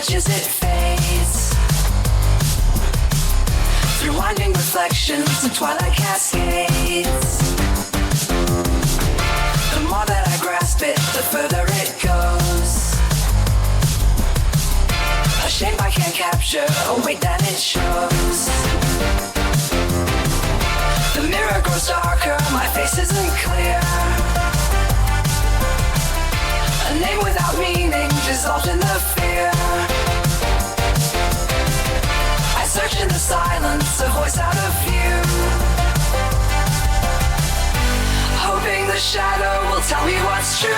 stretches, it fades. Through winding reflections and twilight cascades. The more that I grasp it, the further it goes. A shape I can't capture, a weight that it shows. The mirror grows darker, my face isn't clear. A name without meaning, dissolved in the fear. I search in the silence, a voice out of view. Hoping the shadow will tell me what's true.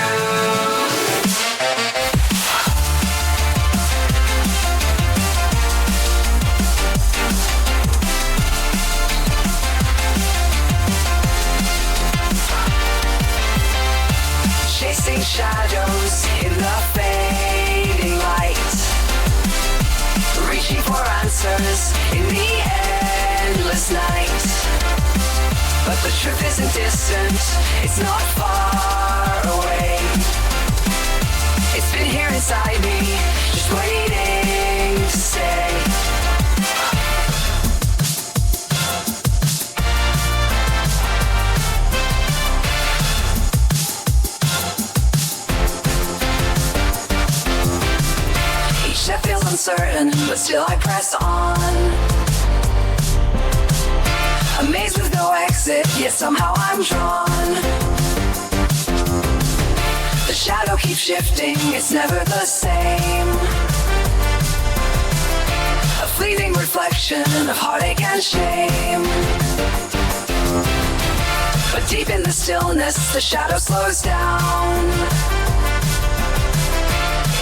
Chasing shadows in the fading light, reaching for answers in the endless night. But the truth isn't distant, it's not far away. It's been here inside me, just waiting to stay. Step feels uncertain, but still I press on. A maze with no exit, yet somehow I'm drawn. The shadow keeps shifting, it's never the same. A fleeting reflection of heartache and shame. But deep in the stillness, the shadow slows down.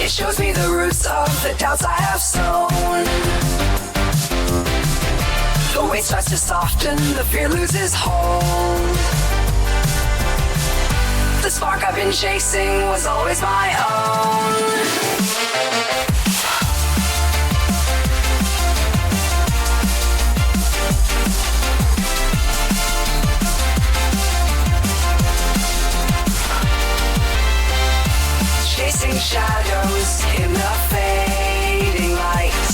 It shows me the roots of the doubts I have sown. The weight starts to soften, the fear loses hold. The spark I've been chasing was always my own. Chasing shadows in the fading light,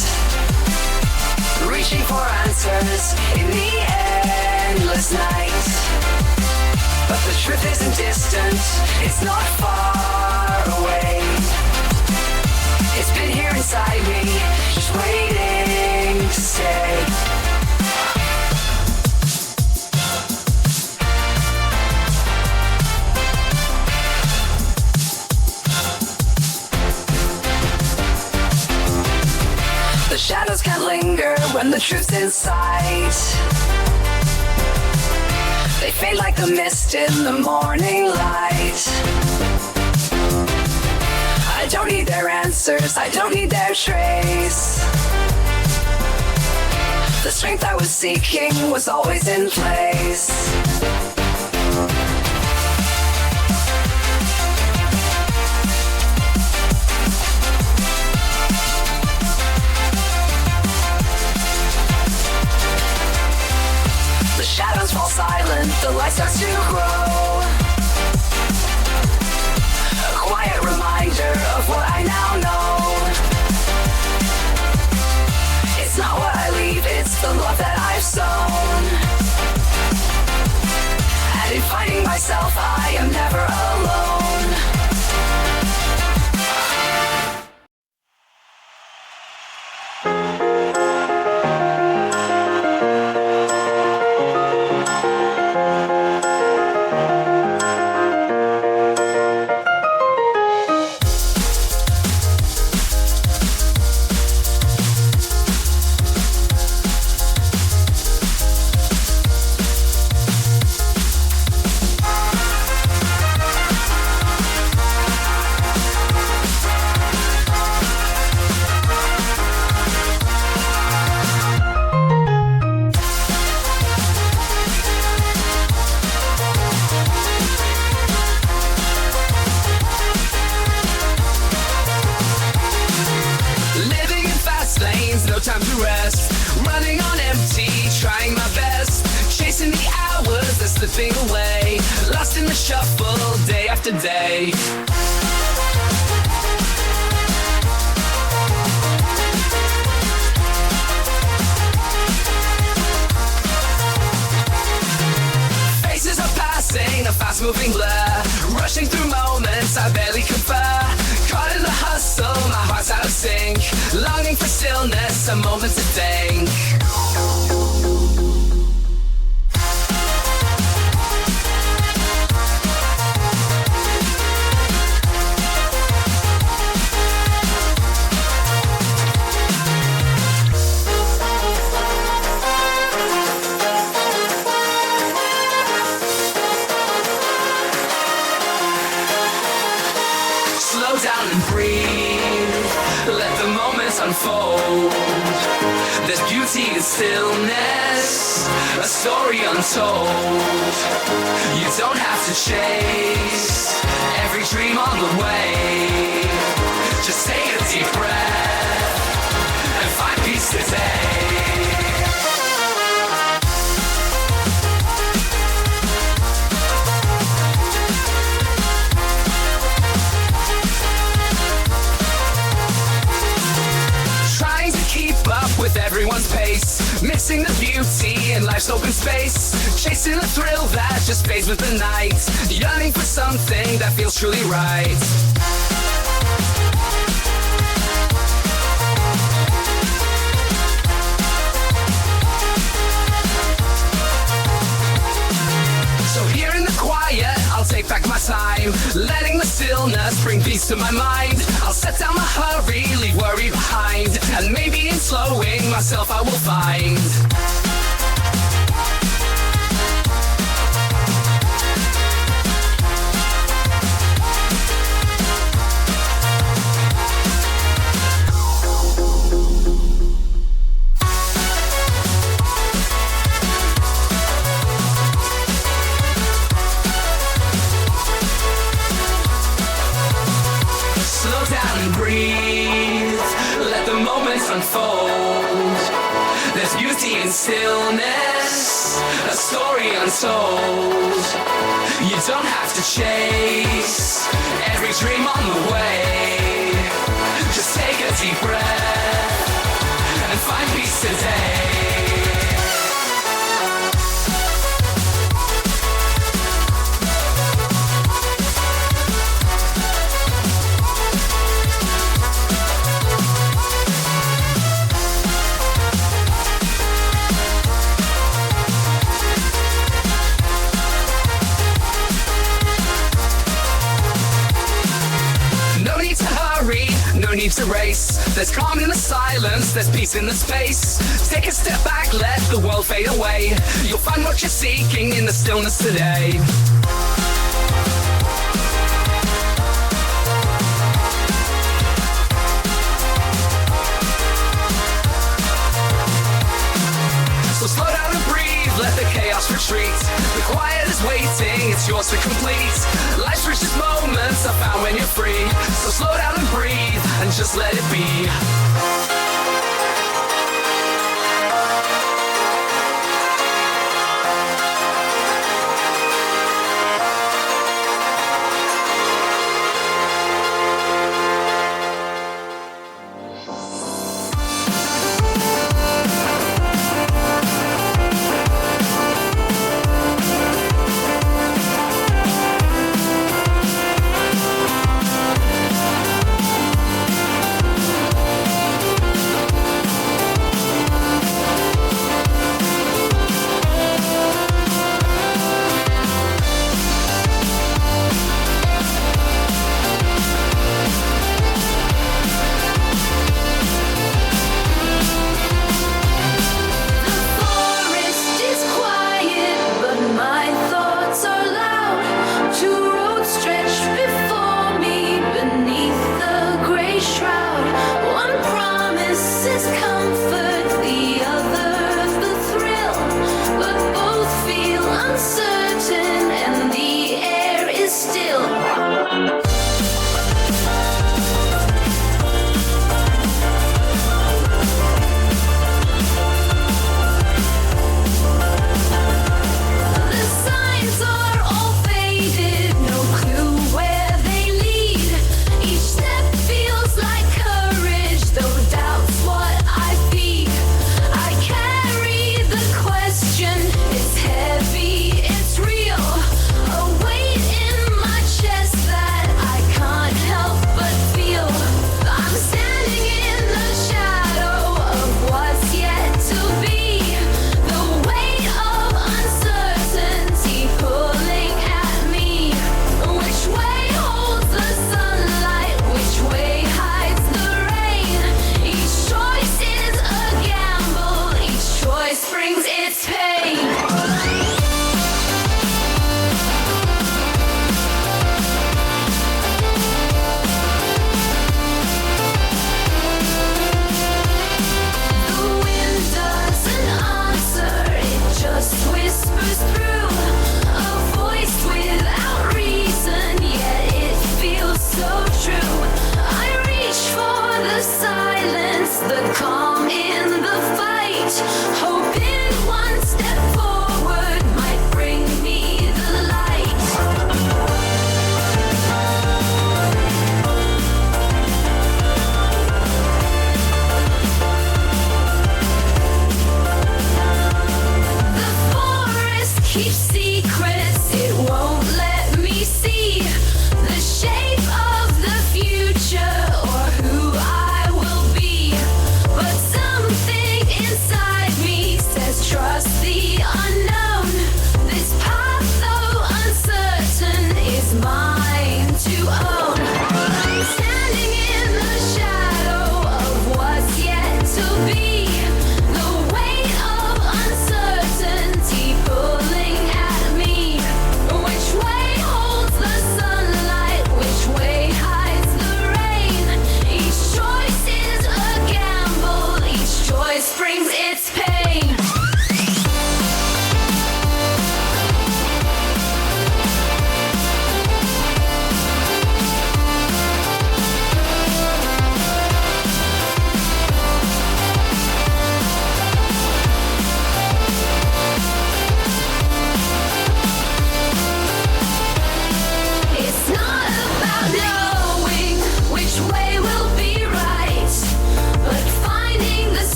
reaching for answers in the endless night. But the truth isn't distant, it's not far away. It's been here inside me, just waiting to stay. The shadows can't linger when the truth's in sight. They fade like the mist in the morning light. I don't need their answers, I don't need their trace. The strength I was seeking was always in place. The shadows fall silent, the light starts to grow. A quiet reminder of what I now know. It's not what I leave, it's the love that I've sown. And in finding myself, I am never alone. time to rest. Running on empty, trying my best. Chasing the hours, they're slipping away. Lost in the shuffle, day after day. fast-moving blur, rushing through moments I barely compare. Caught in the hustle, my heart's out of sync, longing for stillness, a moment to think. Slow down and breathe, let the moments unfold. There's beauty in stillness, a story untold. You don't have to chase every dream on the way. Just take a deep breath and find peace today. With everyone's pace, missing the beauty in life's open space, chasing a thrill that just fades with the night, yearning for something that feels truly right. So here in the quiet, I'll take back my time, letting the stillness bring peace to my mind. I'll set down my hurry, leave worry behind, and maybe in slowing myself I will find unfold. There's beauty in stillness, a story untold. You don't have to chase every dream on the way. Just take a deep breath and find peace today. No need to race. There's calm in the silence, there's peace in the space. Take a step back, let the world fade away. You'll find what you're seeking in the stillness today. So slow down and breathe, let the chaos retreat. The quiet is waiting, it's yours to complete. Life's richest moments are found when you're free. So slow down and breathe, and just let it be.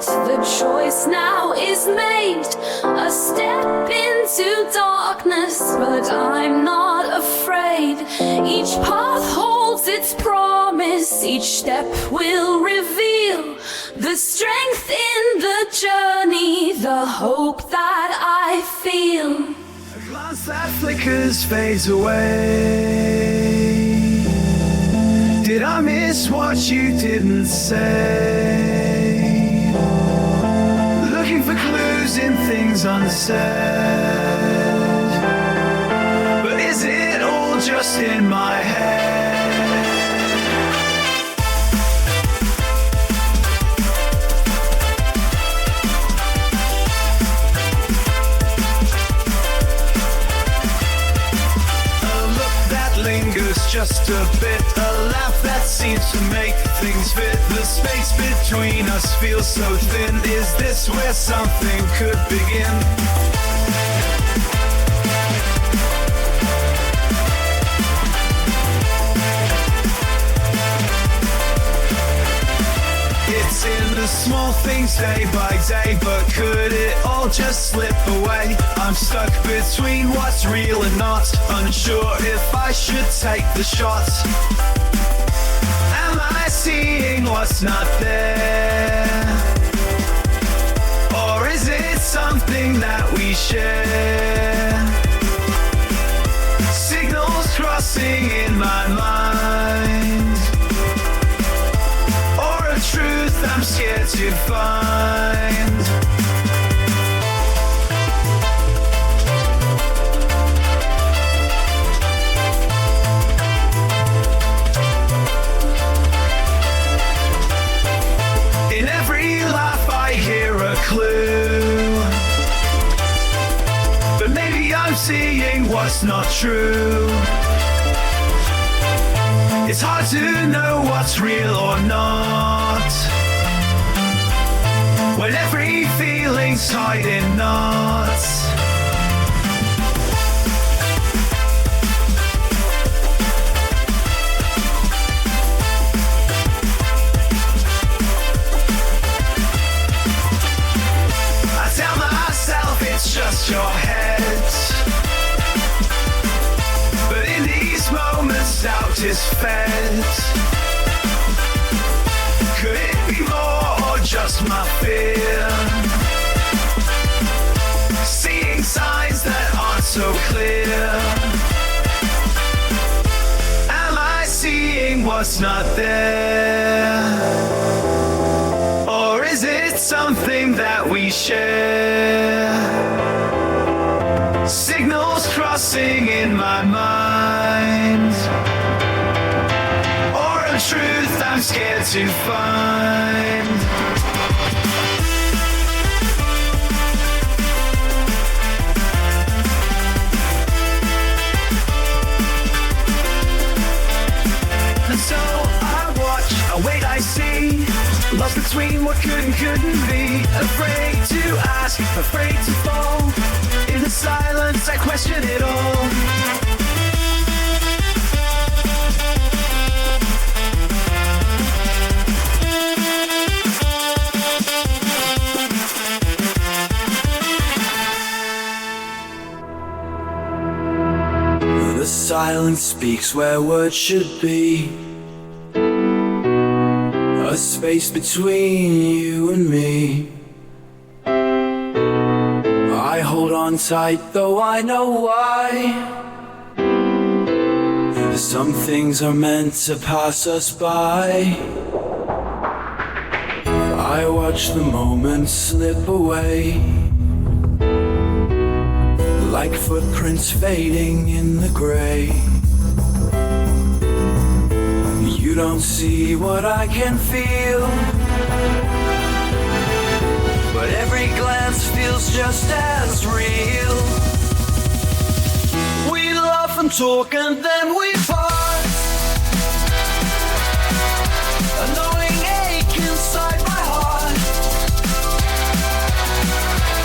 The choice now is made, a step into darkness, but I'm not afraid. Each path holds its promise, each step will reveal the strength in the journey, the hope that I feel. A glance that flickers fades away. Did I miss what you didn't say? Looking for clues in things unsaid. But is it all just in my head? Just a bit, a laugh that seems to make things fit. The space between us feels so thin. Is this where something could begin? It's in the small things day by day, but could it all just slip away? I'm stuck between what's real and not, unsure if I should take the shot. Am I seeing what's not there? Or is it something that we share? Signals crossing in my mind, truth I'm scared to find. In every laugh I hear a clue, but maybe I'm seeing what's not true. It's hard to know what's real or not when every feeling's tied in knots. I tell myself it's just your head, but in these moments doubt is fed. Could it be more or just my fear? Seeing signs that aren't so clear. Am I seeing what's not there? Or is it something that we share? Signals crossing in my mind, or a truth I'm scared to find. And so I watch, I wait, I see, lost between what could and couldn't be. Afraid to ask, afraid to fall. In the silence I question it all. The silence speaks where words should be. A space between you and me. I hold on tight though I know why. Some things are meant to pass us by. I watch the moments slip away, like footprints fading in the gray. You don't see what I can feel, but every glance feels just as real. We laugh and talk and then we part, a knowing ache inside my heart.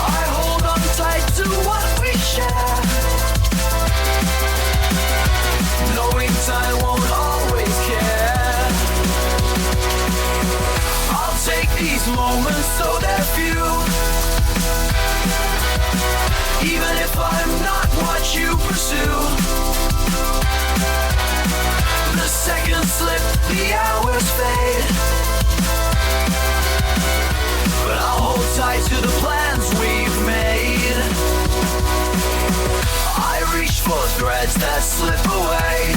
I hold on tight to what we share, knowing time won't always care. I'll take these moments, so they're few. Even if I'm not what you pursue. The seconds slip, the hours fade. But I'll hold tight to the plans we've made. I reach for threads that slip away.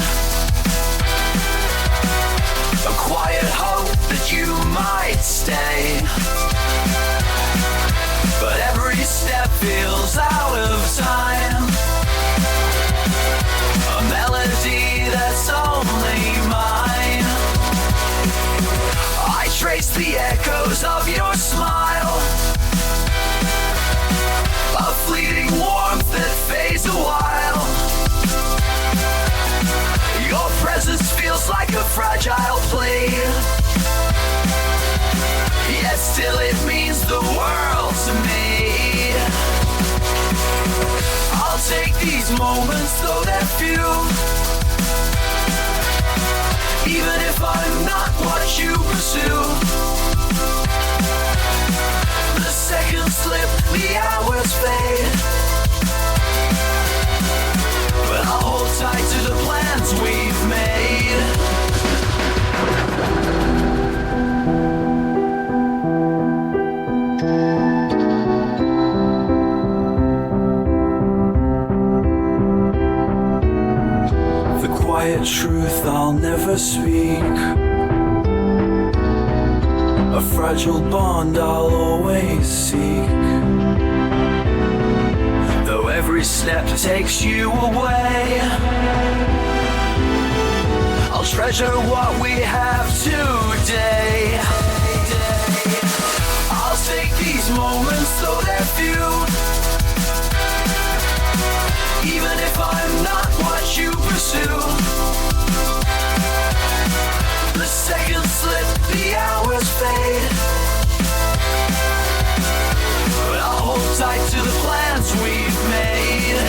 A quiet hope that you might stay. But every step feels out of time. A melody that's only mine. I trace the echoes of your smile. A fleeting warmth that fades a while. Your presence feels like a fragile plea. Yet still it means the world to me. I'll take these moments, though they're few. Even if I'm not what you pursue. The seconds slip, the hours fade. But I'll hold tight to the plans we've made. Quiet truth I'll never speak. A fragile bond I'll always seek. Though every step takes you away, I'll treasure what we have today. I'll take these moments, though they're few. Even if I'm not what you pursue. The seconds slip, the hours fade. But I'll hold tight to the plans we've made.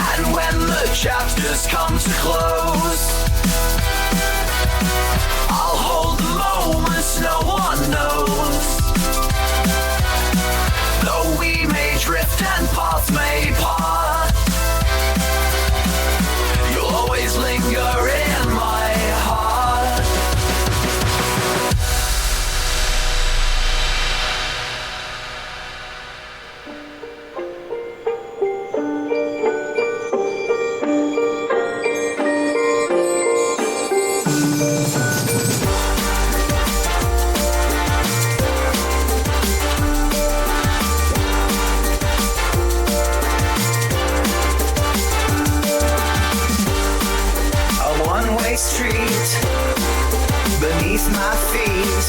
And when the chapters come to close, I'll hold the moments no one knows. Though we may drift and paths may part, you'll always linger in my heart. Street beneath my feet,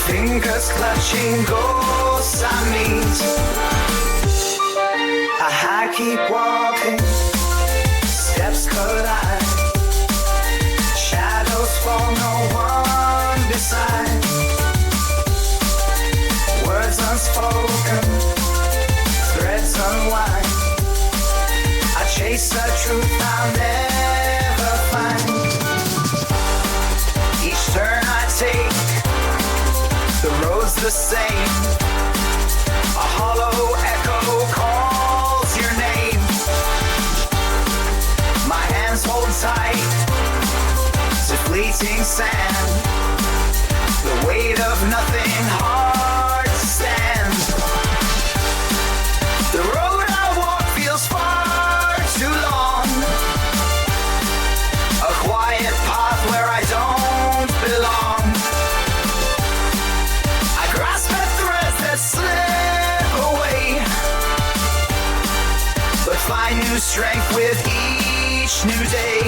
fingers clutching ghosts I meet. I keep walking, steps collide, shadows fall, no one beside. Words unspoken, threads unwind. I chase a truth I'll never find. Each turn I take, the road's the same. A hollow echo calls your name. My hands hold tight to fleeting sand. The weight of nothing hard to stand. The road I walk feels far too long. A quiet path where I don't belong. I grasp at threads that slip away, but find new strength with each new day.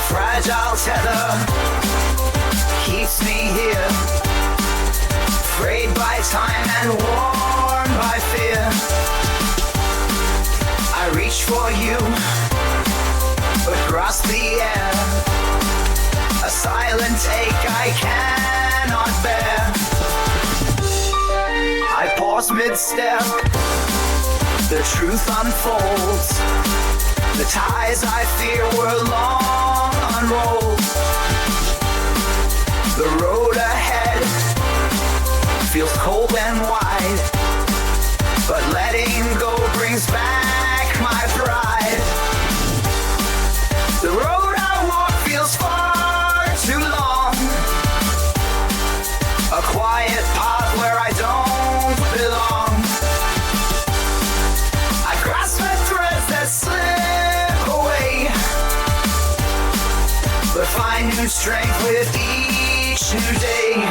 Fragile tether keeps me here, frayed reach for you, but grasp the air. A silent ache I cannot bear. I pause mid-step, the truth unfolds. The ties I fear were long unrolled. The road ahead feels cold and wide, but letting go brings back my pride. The road I walk feels far too long, a quiet path where I don't belong. I grasp at threads that slip away, but find new strength with each new day.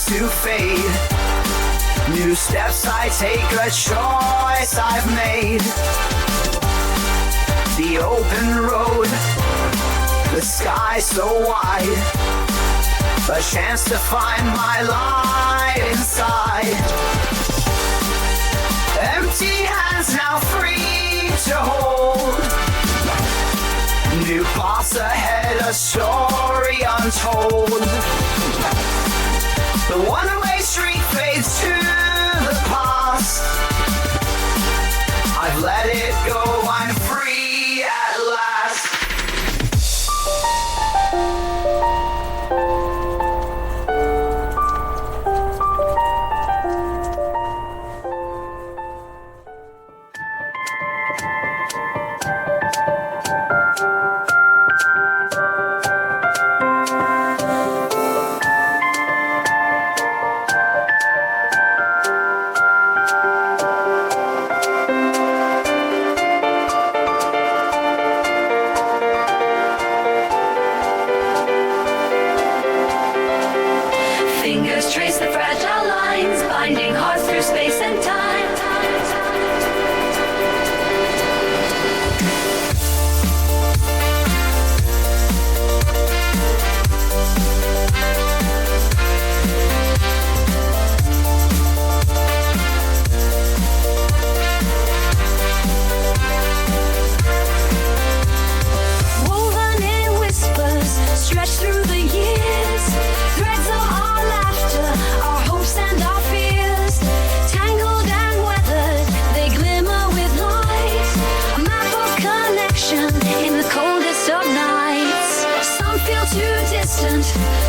To fade. New steps I take, a choice I've made. The open road, the sky so wide, a chance to find my light inside. Empty hands now free to hold. New paths ahead, a story untold. The one-way street fades to the past. I've let it go, I'm free at last.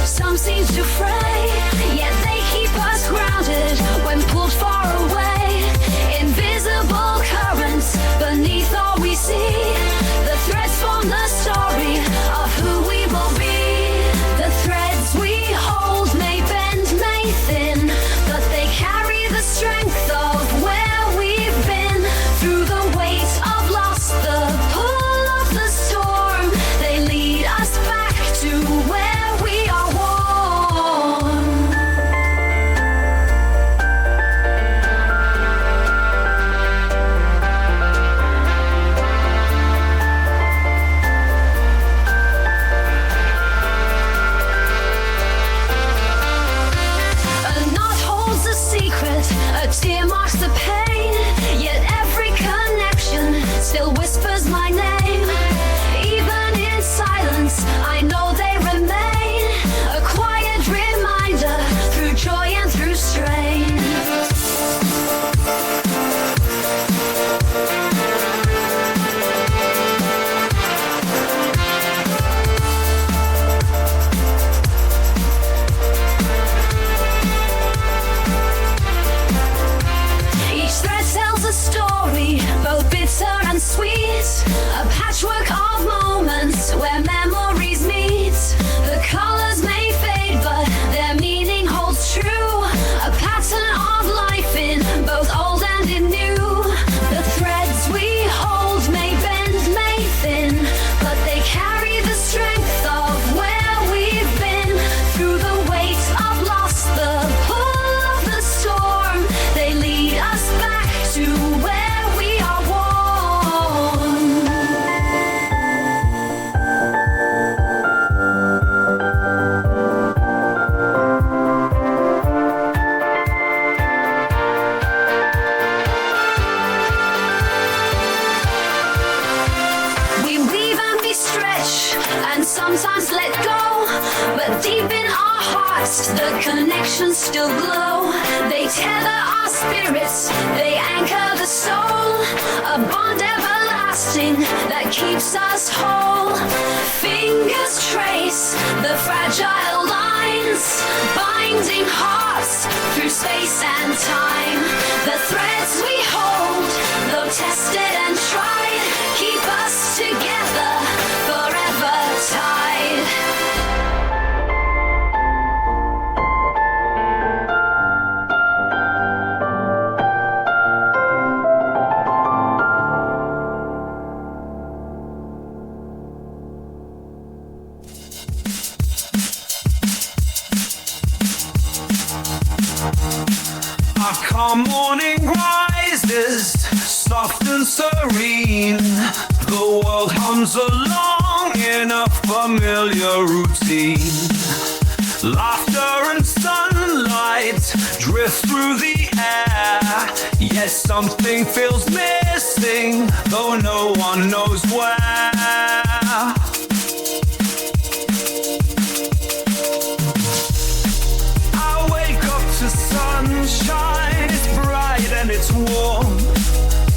Some seem to fray, yet they keep us grounded when pulled far away. Invisible currents beneath all we see. The threads form the story of who we will be. The threads we hold may bend, may thin, but they carry the strength of where we've been. Through the weight of loss, the pull of the storm, they lead us back to where we are warm. the connections still glow. They tether our spirits, they anchor the soul. A bond everlasting that keeps us whole. Fingers trace the fragile lines, binding hearts through space and time. The threads we hold, though tested and tried, keep us together, forever tied. Our calm morning rises, soft and serene. The world hums along in a familiar routine. Laughter and sunlight drift through the air. Yet something feels missing, though no one knows where. Sunshine, it's bright and it's warm,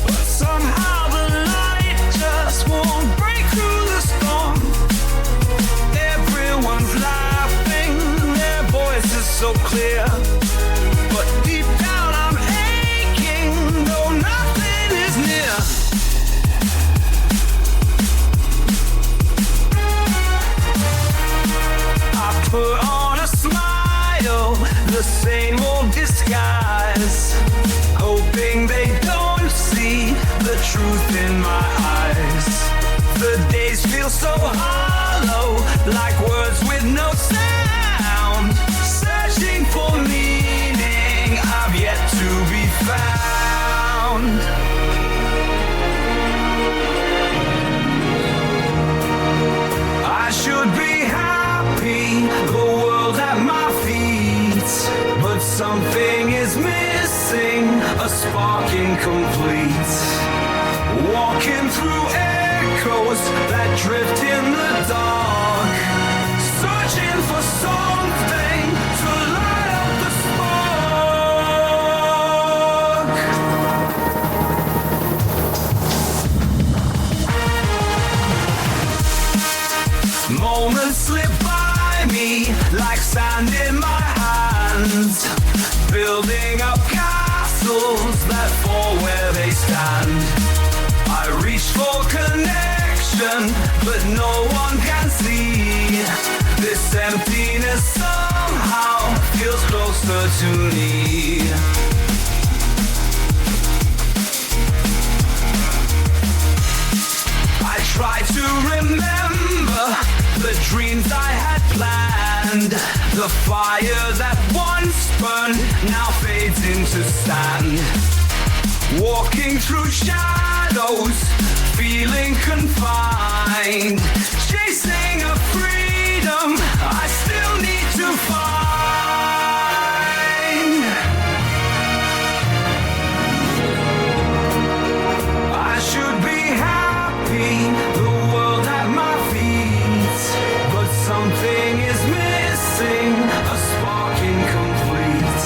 but somehow the light just won't break through the storm. Everyone's laughing, their voices so clear, but deep down I'm aching, though nothing is near. I put on a smile, the same old disguise, hoping they don't see the truth in my eyes. The days feel so hollow, like words with no sound, searching for meaning I've yet to be found. I should be happy, the world at my feet, but something is missing, a spark incomplete. Walking through echoes that drift in the dark, searching for something to light up the spark. Moments slip by me like sand in my hands, building up castles that fall where they stand. I reach for connection, but no one can see. This emptiness somehow feels closer to me. I try to remember the dreams I had planned. The fire that once burned now fades into sand. Walking through shadows, feeling confined, chasing a freedom I still need to find. I should be happy, the world at my feet, but something is missing, a spark incomplete.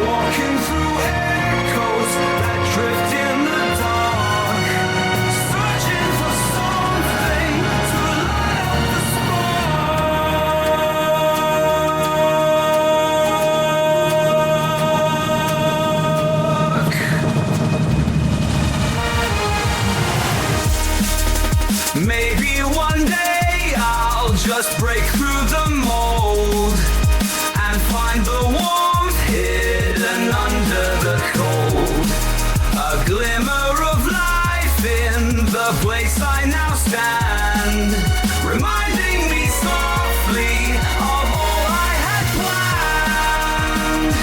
Walking through echoes that drift in the dark, searching for something to light up the spark. Maybe one day I'll just break through the mold and find the warmth hidden under the cold. A glimmer of life in the place I now stand, reminding me softly of all I had planned.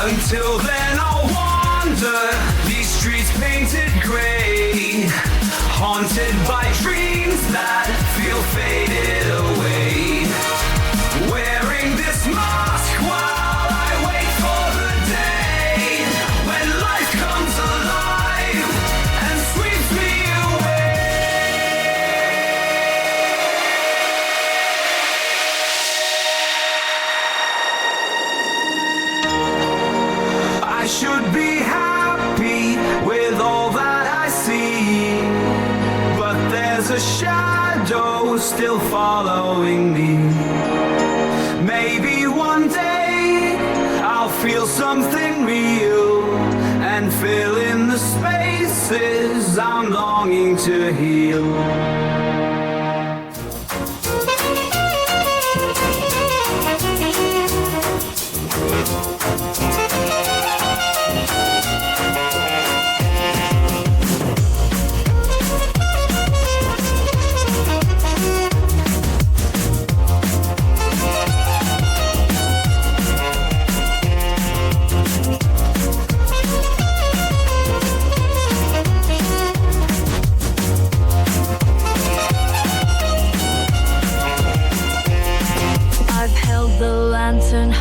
Until then I'll wander these streets painted gray, haunted by dreams that feel faded away. Wearing this mask while I wait for the day when life comes alive and sweeps me away. I should be happy with all that I see, but there's a shadow still following me. Maybe one day I'll feel something real and fill in the spaces I'm longing to heal.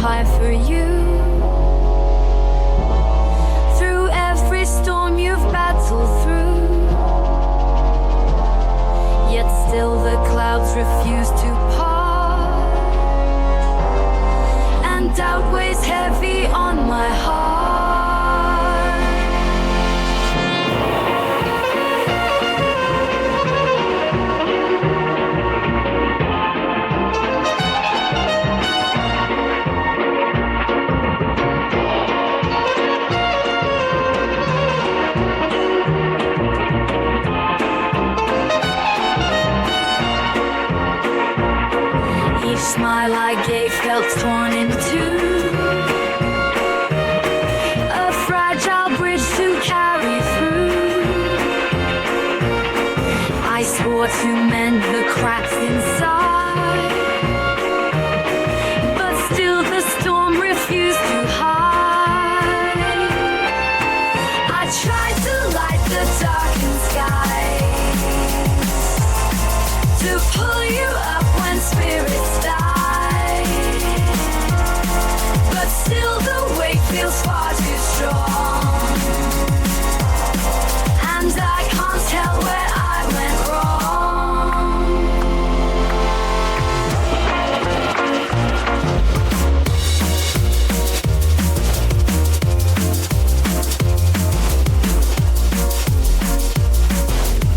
High for you. Through every storm you've battled through, yet still the clouds refuse to part, and doubt weighs heavy on my heart. Smile I gave felt torn in two, a fragile bridge to carry through. I swore to mend the cracks inside, but still the storm refused to hide. I tried to light the darkened skies, to pull you up when spirits die. Still the weight feels far too strong, and I can't tell where I went wrong.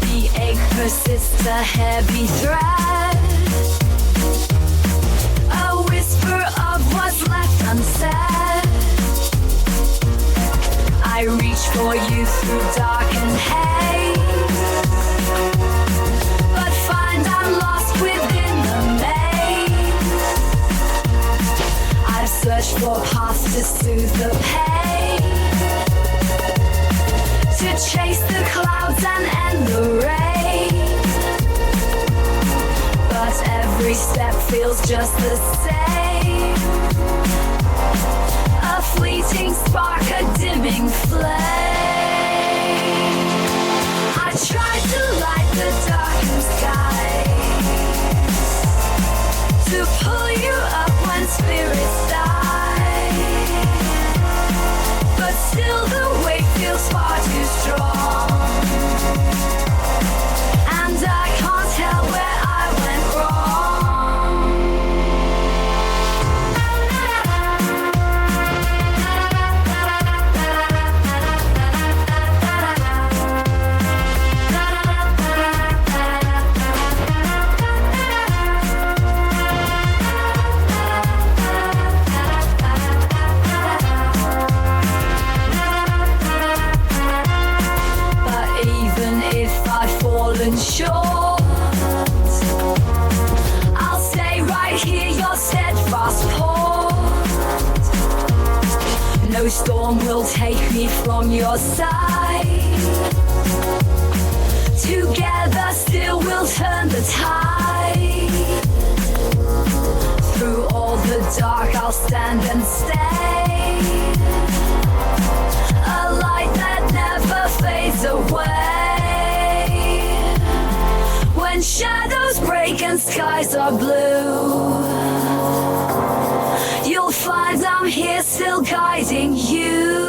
The ache persists, a heavy thread, a whisper of what's left unsaid. I reach for you through dark and haze, but find I'm lost within the maze. I've searched for paths to soothe the pain, to chase the clouds and end the rain, but every step feels just the same. A fleeting spark, a dimming flame. I tried to light the darkened skies, to pull you up when spirits die, but still the weight feels far too strong, and I can't tell where I went wrong. Short, I'll stay right here, your steadfast port. No storm will take me from your side. Together still we'll turn the tide. Through all the dark I'll stand and stay, a light that never fades away. When shadows break and skies are blue, you'll find I'm here still guiding you.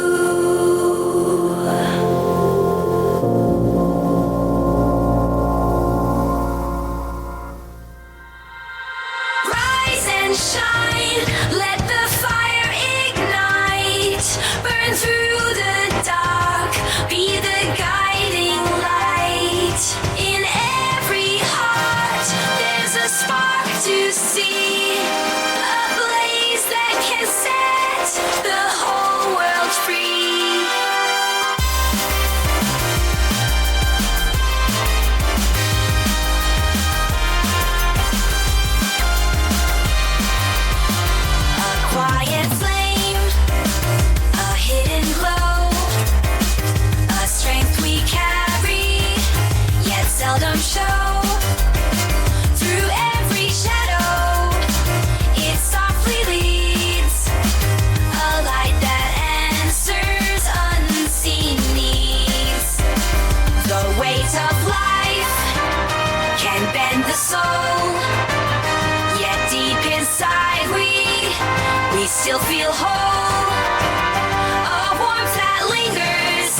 Rise and shine, let the fire ignite, burn through show. Through every shadow, it softly leads. A light that answers unseen needs. The weight of life can bend the soul, yet deep inside we still feel whole. A warmth that lingers,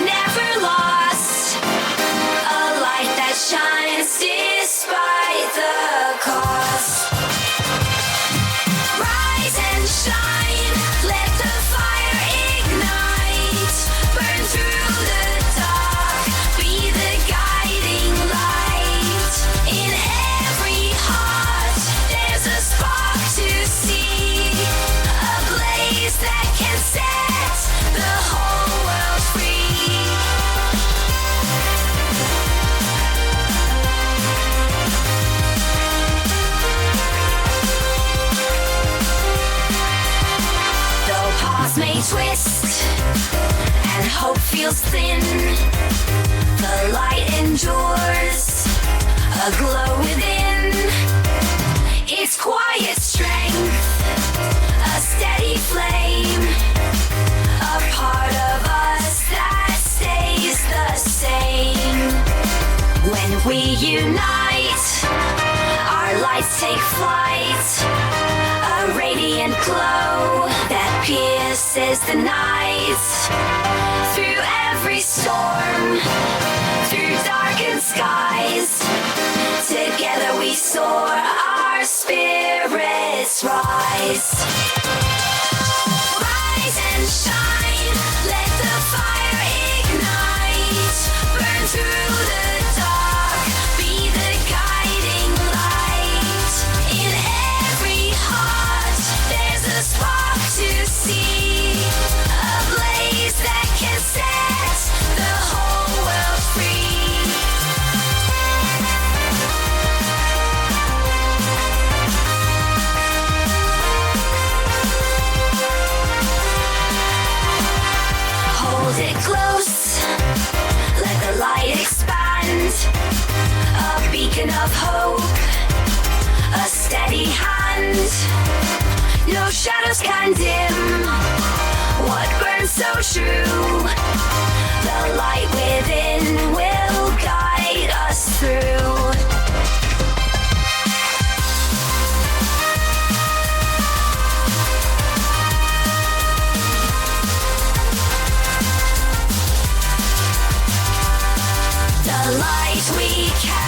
never lost. A light that shines despite the cost. Rise and shine, let the fire ignite. Burn through the dark, be the guiding light. In every heart, there's a spark to see. A blaze that can set the whole world free. Though paths may twist and hope feels thin, the light endures, a glow within. Its quiet strength, a steady flame, a part of us that stays the same. When we unite, our lights take flight, a radiant glow that pierces the night. Through every storm, through darkened skies, together we soar, our spirits rise. Rise and shine, let the fire ignite. Burn through the dark, be the guiding light. In every heart, there's a spark to see. A blaze that can set the whole world free. Hold it close, let the light expand. A beacon of hope, a steady hand. No shadows can dim what burns so true. The light within will guide us through. The light we carry